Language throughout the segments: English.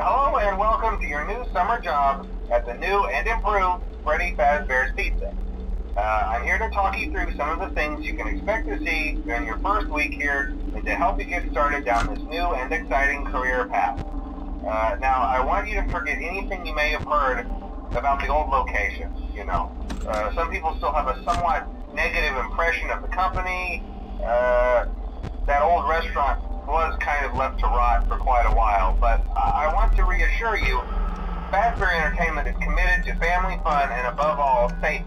Hello and welcome to your new summer job at the new and improved Freddy Fazbear's Pizza. I'm here to talk you through some of the things you can expect to see during your first week here and to help you get started down this new and exciting career path. Now, I want you to forget anything you may have heard about the old location. Some people still have a somewhat negative impression of the company. That old restaurant was kind of left to rot for quite a while, but I want to reassure you, Fazbear Entertainment is committed to family fun and above all, safety.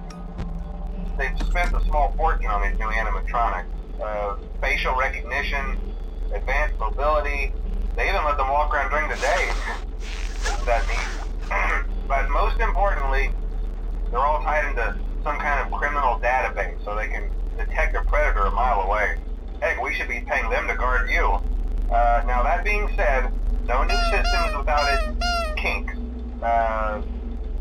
They've spent a small fortune on these new animatronics. Facial recognition, advanced mobility, they even let them walk around during the day. Isn't that neat? But most importantly, they're all tied into some kind of criminal database so they can detect a predator a mile away. Heck, we should be paying them to guard you. Now that being said, no new system is without its kinks.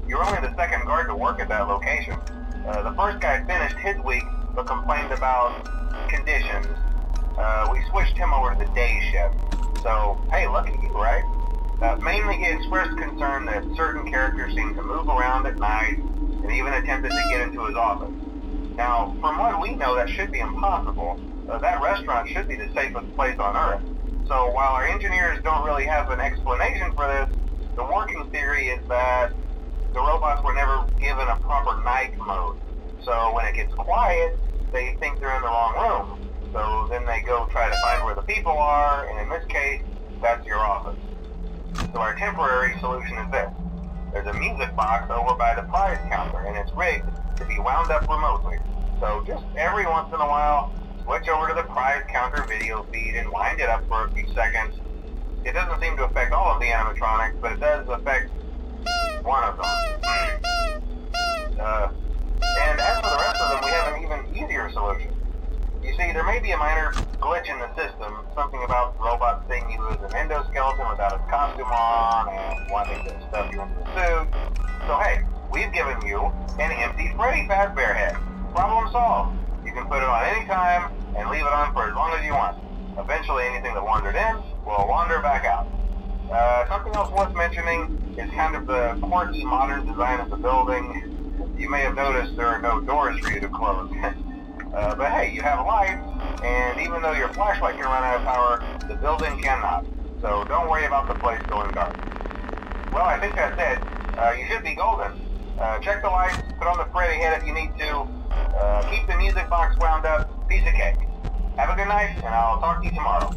You're only the second guard to work at that location. The first guy finished his week but complained about conditions. We switched him over to the day shift. So, hey, look at you, right? Mainly he expressed concern that certain characters seem to move around at night and even attempted to get into his office. Now, from what we know, that should be impossible. That restaurant should be the safest place on Earth. So while our engineers don't really have an explanation for this, the working theory is that the robots were never given a proper night mode. So when it gets quiet, they think they're in the wrong room. So then they go try to find where the people are, and in this case, that's your office. So our temporary solution is this. There's a music box over by the prize counter, and it's rigged to be wound up remotely. So just every once in a while, switch over to the prize counter video feed and wind it up for a few seconds. It doesn't seem to affect all of the animatronics, but it does affect one of them. And as for the rest of them, we have an even easier solution. You see, there may be a minor glitch in the system, something about the robot seeing you as an endoskeleton without its costume on and wanting to stuff you into the suit. So hey, we've given you an empty Freddy Fazbear head. Problem solved. You can put it on any time and leave it on for as long as you want. Eventually anything that wandered in will wander back out. Something else worth mentioning is kind of the quirky modern design of the building. You may have noticed there are no doors for you to close. But hey, you have lights, and even though your flashlight can run out of power, the building cannot. So don't worry about the place going dark. Well, I think that's it. You should be golden. Check the lights, put on the Freddy head if you need to. Keep the music box wound up. Piece of cake. Have a good night, and I'll talk to you tomorrow.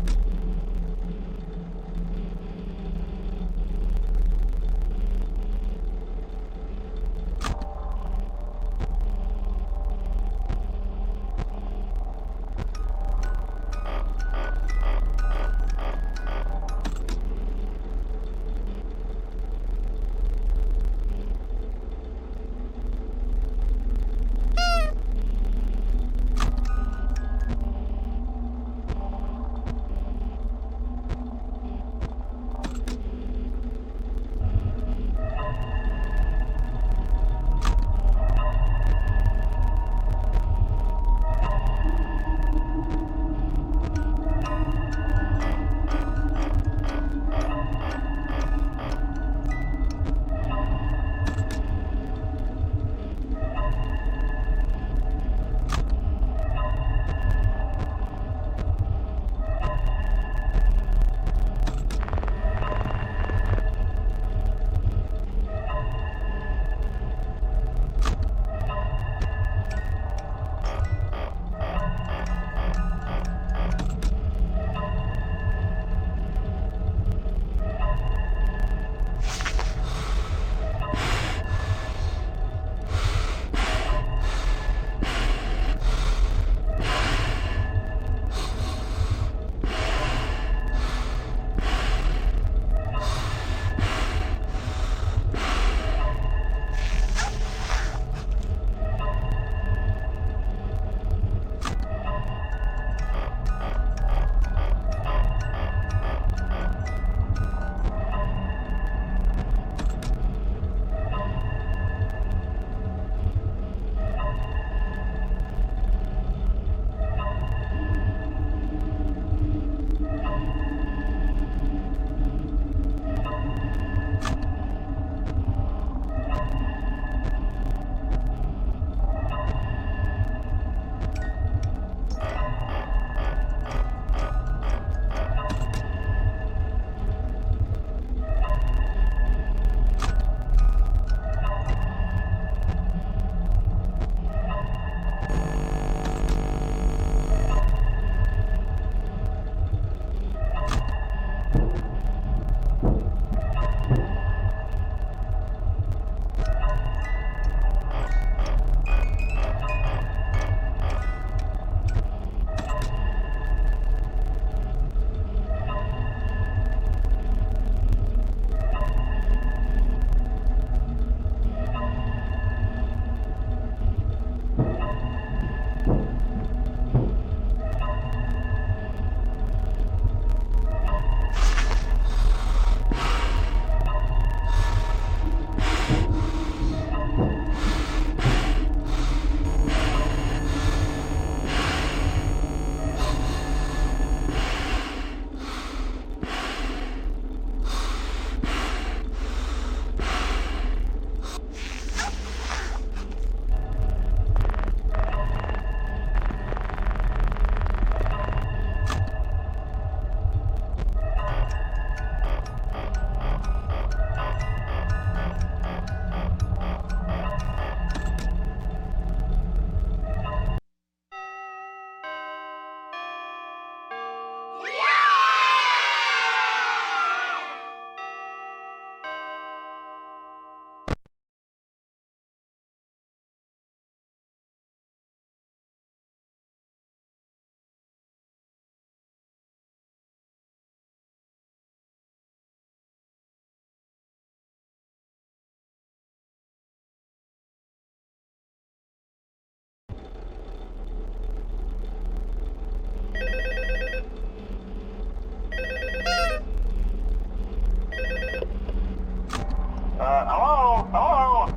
Hello? Hello?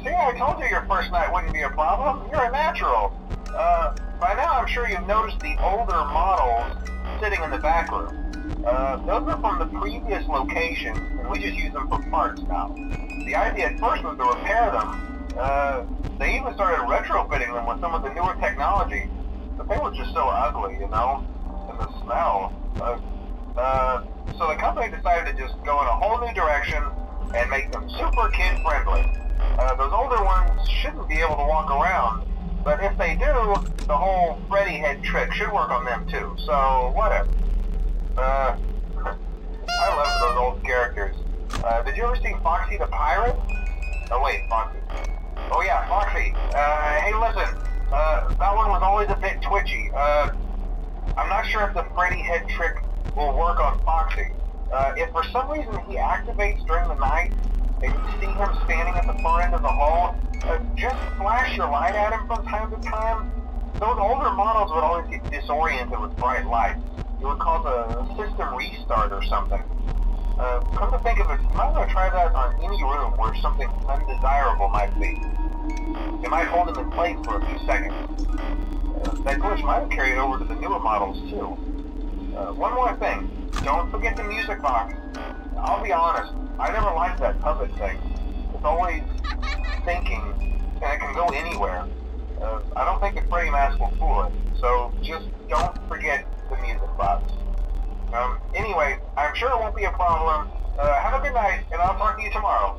See, I told you your first night wouldn't be a problem. You're a natural. By now I'm sure you've noticed the older models sitting in the back room. Those are from the previous location, and we just use them for parts now. The idea at first was to repair them. They even started retrofitting them with some of the newer technology, but they were just so ugly, you know, and the smell. So the company decided to just go in a whole new direction and make them super kid-friendly. Those older ones shouldn't be able to walk around, but if they do, the whole Freddy head trick should work on them too, so whatever. I love those old characters. Did you ever see Foxy the Pirate? Oh wait, Foxy. Oh yeah, Foxy. Hey listen, that one was always a bit twitchy. I'm not sure if the Freddy head trick will work on Foxy. If for some reason he activates during the night, and you see him standing at the far end of the hall, just flash your light at him from time to time. Those older models would always get disoriented with bright lights. It would cause a system restart or something. Come to think of it, you might want to try that on any room where something undesirable might be. It might hold him in place for a few seconds. That glitch might have carried over to the newer models too. One more thing, don't forget the music box. I'll be honest, I never liked that puppet thing. It's always thinking, and it can go anywhere. I don't think the Freddy mask will fool it, so just don't forget the music box. Anyway, I'm sure it won't be a problem. Have a good night, and I'll talk to you tomorrow.